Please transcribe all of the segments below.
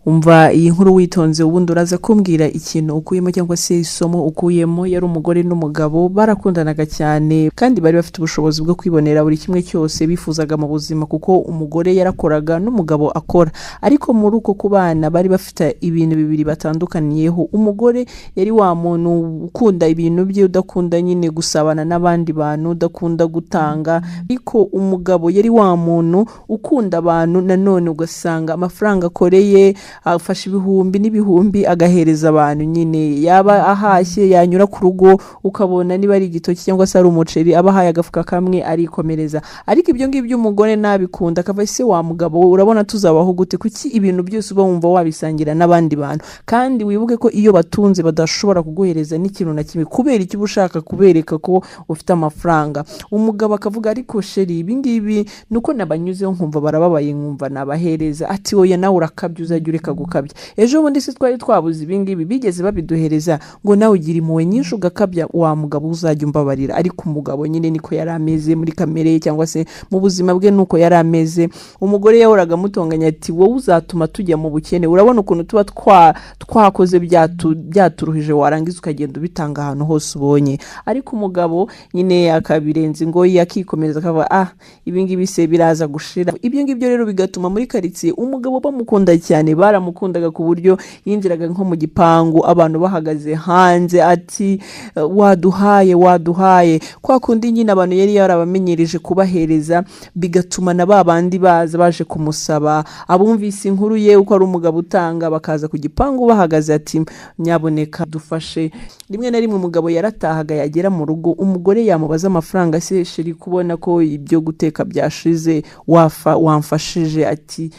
umva iyi nkuru witonze ubundi uraza kumbwira ikintu ukuyemo cyangwa se isomo ukuyemo. Yari umugore n'umugabo barakundanaga cyane kandi bari bafite ubushobozi bwo kwibonera buri kimwe cyose bifuzaga mu buzima kuko umugore yarakoraga n'umugabo akora, ariko muri uko kubana bari bafite ibintu bibiri batandukaniyeho. Umugore yari wa muntu ukunda ibintu bye, udakunda nyine gusabana n'abandi bantu, udakunda gutanga, ariko umugabo yari wa muntu ukunda abantu, nanone ugasanga amafaranga akoreye afasha ibihumbi n'ibihumbi agahereza abantu, nyine yaba ahashye yanyura ku rugo ukabona niba ari igitoki cyangwa se ari umuceri abahaye agafuka kamwe arikomereza. Ariko ibyo ngibyo umugore nabikunda akava ese wa mugabo we urabona tuzabaho gute, kuki ibintu byose uba wumva wabisangira n'abandi bantu? Kandi wibuke ko iyo batunze badashobora kuguhereza n'ikintu na kimwe kubera icyo ushaka kubereka ko ufite amafaranga. Umugabo akavuga ariko sheri ibi ngibi nuko nabanyuzeho nkumva barababaye nkumva nabahereza. Ati oya nawe urakabya uzajya ureka gukabya, ejo bundi se twari twabuze ibi ngibi bigeze babiduhereza ngo nawe ugira impuhwe nyinshi ugakabya, wa mugabo uzajya umbabarira. Ariko umugabo nyine niko yari ameze muri kamere ye cyangwa se mu buzima bwe nuko yari ameze. Umugore yahoraga amutonganya ati wowe uzatuma tujya mu bukene, urabona ukuntu tuba twakoze byaturuhije warangiza ukagenda ubitanga ahantu hose ubonye. Ariko umugabo nyine akabirenza ngo yakikomereza akava ibi ngibi se biraza gushira. Ibyo ngibyo rero bigatuma muri karitsiye umugabo bamukunda cyane, baramukundaga ku buryo yinjiraga nko mu gipangu abantu bahagaze hanze ati waduhaye kwa kundi nyine abantu yari yarabamenyereje kubahereza, bigatuma na babandi baje kumusaba abumvise inkuru ye uko ari umugabo utanga bakaza ku gipangu bahagaze ati nyaboneka dufashe. Rimwe na rimwe umugabo yaratahaga yagera mu rugo umugore yamubaza amafaranga, se sheri kubona ko ibyo guteka byashize wamfashije? Ati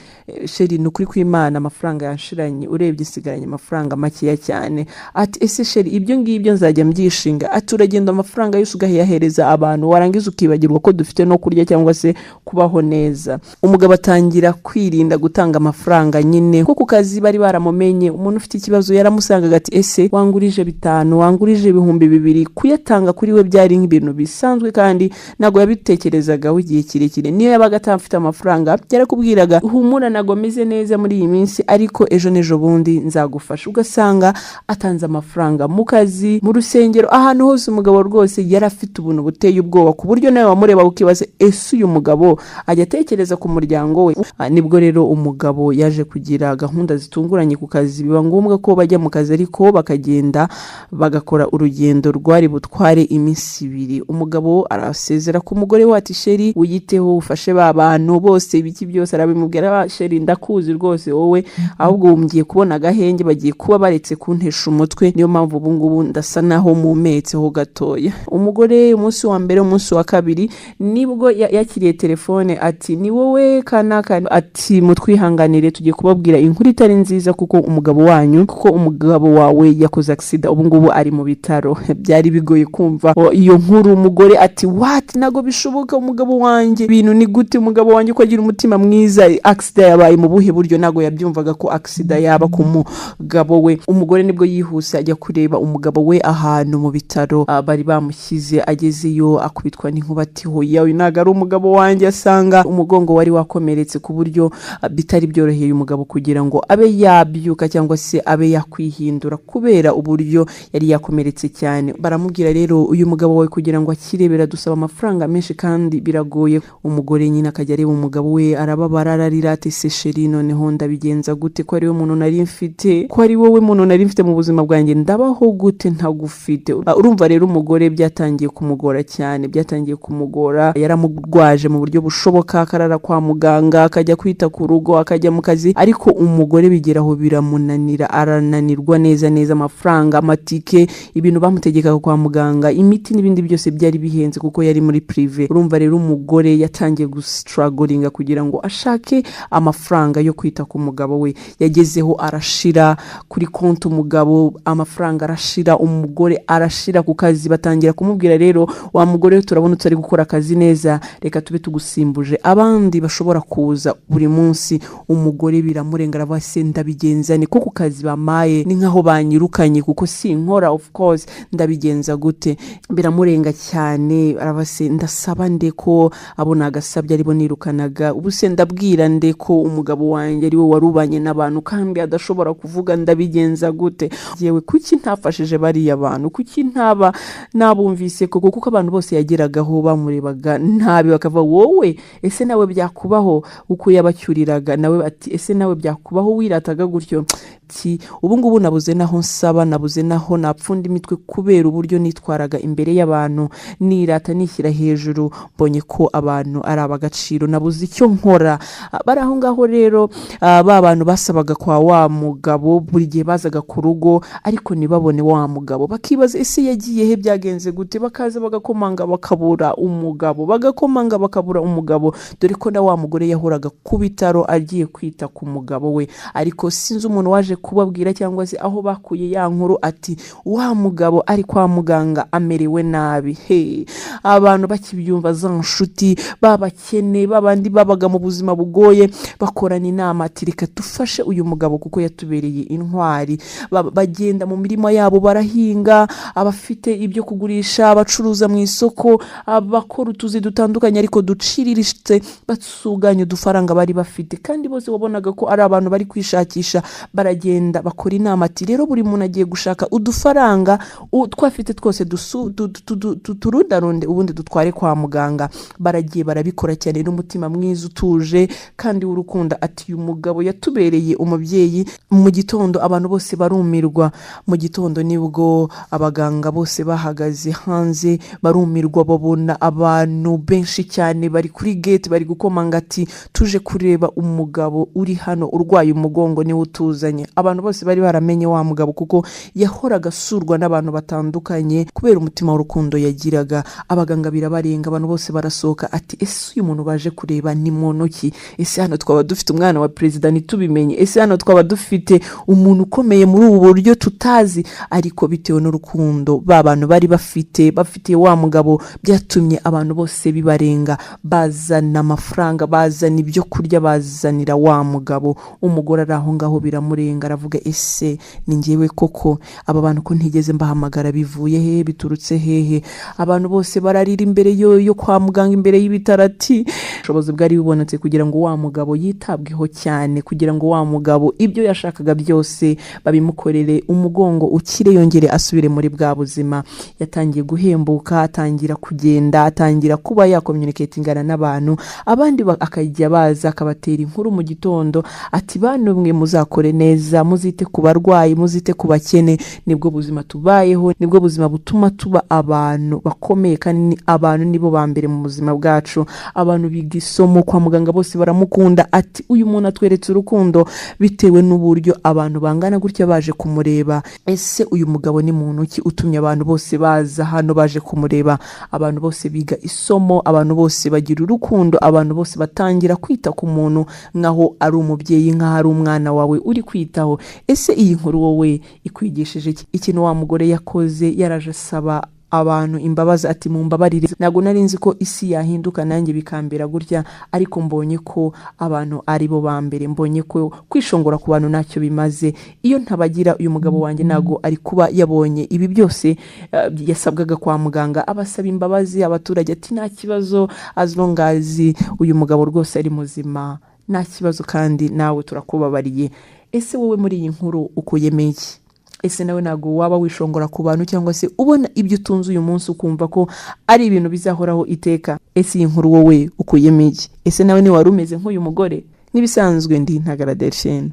sheri nukuri kw'Imana amafaranga yanshiranye, urebye isigaranye amafaranga makeya cyane. Ati ese sheri ibyo ngibyo nzajya mbyishinga? Ati uragenda amafaranga yose ugayahereza abantu warangiza ukibagirwa ko dufite no kurya cyangwa se kubaho neza. Umugabo atangira kwirinda gutanga amafaranga nyine kuko ku kazi bari baramumenye umuntu ufite ikibazo yaramusangaga ati ese wangurije 5, wangurije 2,000. Kuyatanga kuri we byari nk'ibintu bisanzwe kandi nago yabitekerezagaho igihe kirekire. Niyo yabaga atafite amafaranga yarakubwiraga humura nago meze neza muri iyi minsi ariko ejo nejo bundi nzagufasha. Ugasanga atanze amafaranga mu kazi, mu rusengero, ahantu hose umugabo rwose yarafite ubuntu buteye ubwoba ku buryo nawe wamureba ukibaza ese uyu mugabo ajya atekereza ku muryango we. Nibwo rero umugabo yaje kugira gahunda zitunguranye ku kazi, biba ngombwa ko bajya mu kazi ariko bakagenda bagakora urugendo rwari butware iminsi 2. Umugabo arasezera ku mugore we ati sheri uyiteho ufashe ba bantu bose ibiki byose, arabimubwira sheri ndakuzi rwose wowe ahubwo wumgiye kubona agahenge bagiye kuba baretse kuntesha umutwe, niyo mpamvu ubu ngubu ndasa naho mumetseho gatoya. Umugore umunsi wa mbere umunsi wa kabiri nibwo yakiriye telefone ati ni wowe kanaka, ati mutwihanganire tugiye kubabwira inkuru itari nziza kuko umugabo wawe yakoze accident ubu ngubu ari mu bitaro. Byari bigoye kumva iyo nkuru. Umugore ati what, nago bishoboka umugabo wanjye, ibintu ni gute umugabo wanjye ko agira umutima mwiza, accident yabaye mu buhe buryo? Nago yabyumvaga ko accident yaba ku mugabo we. Umugore nibwo yihuse ajya kureba umugabo we ahantu mu bitaro bari bamushyize. Agezeyo akubitwa n'inkuba ati hoya uyu nago ari umugabo wanjye. Asanga umugongo wari wakomeretse ku buryo bitari byoroheye umugabo kugira ngo abe yabyuka cyangwa se abe yakwihindura kubera uburyo yari yakomeretse cyane. Baramubwira rero uyu mugabo wawe kugira ngo akirebera dusaba amafaranga menshi kandi biragoye. Umugore nyine akajya areba umugabo we arababara ararira ati se sheri noneho ndabigenza gute ko ari we muntu nari mfite, ko ari wowe muntu nari mfite mu buzima bwanjye, ndabaho gute ntagufite? Urumva rero umugore byatangiye kumugora cyane, byatangiye kumugora. Yaramugwaje mu buryo bushoboka, akarara kwa muganga, akajya kwita ku rugo, akajya mu kazi, ariko umugore bigeraho biramunanira, arananirwa neza. Amafaranga, amatike, ibintu bamutegekaga kwa muganga, imiti n'ibindi byose byari bihenze kuko yari muri prive. Urumva rero umugore yatangiye gustrugglinga kugira ngo ashake amafaranga yo kwita ku mugabo we. Yagezeho arashira kuri konti umugabo, amafaranga arashira, umugore arashira ku kazi. Batangira kumubwira rero wa mugore turabona utari gukora akazi neza, reka tube tugusimbuje abandi bashobora kuza buri munsi. Umugore biramurenga arabase ndabigenza ni ko ku kazi bamaye ni nkaho banyirukanye kuko sinkora, of course ndabigenza gute? Biramurenga cyane arabase ndasaba ndeko abona agasabye aribo nirukanaga, ubuse ndabwira ndeko umugabo wanjye ari we warubanye yicaranye n'abantu kandi adashobora kuvuga ndabigenza gute, yewe kuki ntafashije bariya bantu, kuki ntaba nabumvise koko, kuko abantu bose yageragaho bamurebaga ntabi bakava wowe ese nawe byakubaho uko yabacyuriraga, nawe ati ese nawe byakubaho wirataga gutyo, ubu ngubu nabuze naho nsaba, nabuze naho napfunda imitwe kubera uburyo nitwaraga imbere y'abantu nirata nishyira hejuru, mbonye ko abantu ari abagaciro, nabuze icyo nkora. Bari aho ngaho rero ba bantu basabaga kwa wa mugabo buri gihe bazaga ku rugo ariko ntibabone wa mugabo, bakibaza ese yagiye he, byagenze gute, bakaza bagakomanga bakabura umugabo, bagakomanga bakabura umugabo, dore ko na wa mugore yahoraga ku bitaro agiye kwita ku mugabo we, ariko sinzi umuntu waje kubabwira cyangwa se aho bakuye ya nkuru ati wa mugabo ari kwa muganga amerewe nabi. Abantu bakibyumva, za nshuti babakene babandi babaga mu buzima bugoye bakorana inama ati reka dufashe uyu mugabo kuko yatubereye intwari. Bagenda mu mirimo yabo barahinga, abafite ibyo kugurisha, abacuruza mu isoko, abakora utuzi dutandukanye ariko duciriritse, basuganya udufaranga bari bafite, kandi bose wabonaga ko ari abantu bari kwishakisha. Baragenda bakora inama ati rero buri muntu agiye gushaka udufaranga twafite twose turudarunde ubundi dutware kwa muganga. Baragiye barabikora cyane n'umutima mwiza utuje kandi w'urukundo, ati uyu mugabo yatubereye umubyeyi. Mu gitondo abantu bose barumirwa, mu gitondo nibwo abaganga bose bahagaze hanze barumirwa, babona abantu benshi cyane bari kuri gate bari gukomanga ati tuje kureba umugabo uri hano urwaye umugongo niwe utuzanye. Abantu bose bari baramenye wa mugabo kuko yahoraga asurwa n'abantu batandukanye kubera umutima w'urukundo yagiraga. Abaganga birabarenga, abantu bose barasohoka ati ese uyu muntu baje kureba ni muntu ki, ese hano twaba dufite umwana wa perezida ntitubimenye, ese hano twaba dufite umuntu ukomeye muri ubu buryo tutazi. Ariko bitewe n'urukundo ba bantu bari bafitiye wa mugabo, byatumye abantu bose bibarenga, bazana amafaranga, bazana ibyo kurya, bazanira wa mugabo. Umugore ari aho ngaho biramurenga, aravuga ese ni njyewe koko, aba bantu ko ntigeze mbahamagara bivuye hehe, biturutse hehe? Abantu bose bararira imbere yo kwa muganga, imbere y'ibitaro ati ubushobozi bwari bubonetse kugira ngo wa mugabo yitabweho cyane, kugira ngo wa mugabo ibyo yashakaga byose babimukorere, umugongo ukire yongere asubire muri bwa buzima. Yatangiye guhembuka, atangira kugenda, atangira kuba yakomunikatingana n'abantu, abandi akajya baza akabatera inkuru mu gitondo ati bantu mwe muzakore neza, muzite ku barwayi, muzite ku bakene, nibwo buzima tubayeho, nibwo buzima butuma tuba abantu bakomeye, kandi abantu nibo ba mbere mu buzima bwacu. Abantu biga isomo kwa muganga bose baramukunda, ati uyu muntu atweretse urukundo bitewe n'uburyo abantu bangana gutya baje kumureba. Ese uyu mugabo ni muntu ki utumye abantu bose baza hano baje kumureba? Abantu bose biga isomo, abantu bose bagira urukundo, abantu bose batangira kwita ku muntu nkaho ari umubyeyi, nkaho ari umwana wawe uri kwitaho. Ese iyi nkuru wowe ikwigishije iki? Ikintu wa mugore yakoze, yaraje asaba abantu imbabazi ati mumbabarire, ntago nari nzi ko isi yahinduka nanjye bikambera gutya, ariko mbonye ko abantu ari bo ba mbere, mbonye ko kwishongora ku bantu ntacyo bimaze. Iyo ntabagira uyu mugabo wanjye ntago ari kuba yabonye ibi byose yasabwaga kwa muganga. Abasaba imbabazi abaturage ati nta kibazo, as long as uyu mugabo rwose ari muzima nta kibazo, kandi nawe turakubabariye. Ese wowe muri iyi nkuru ukuyemo iki? Ese nawe ntago waba wishongora ku bantu, cyangwa se ubona ibyo utunze uyu munsi ukumva ko ari ibintu bizahoraho iteka? Ese iyi nkuru wowe ukuyemo iki? Ese nawe ni wari umeze nk'uyu mugore? Nibisanzwe ndi Ntagara Delphine.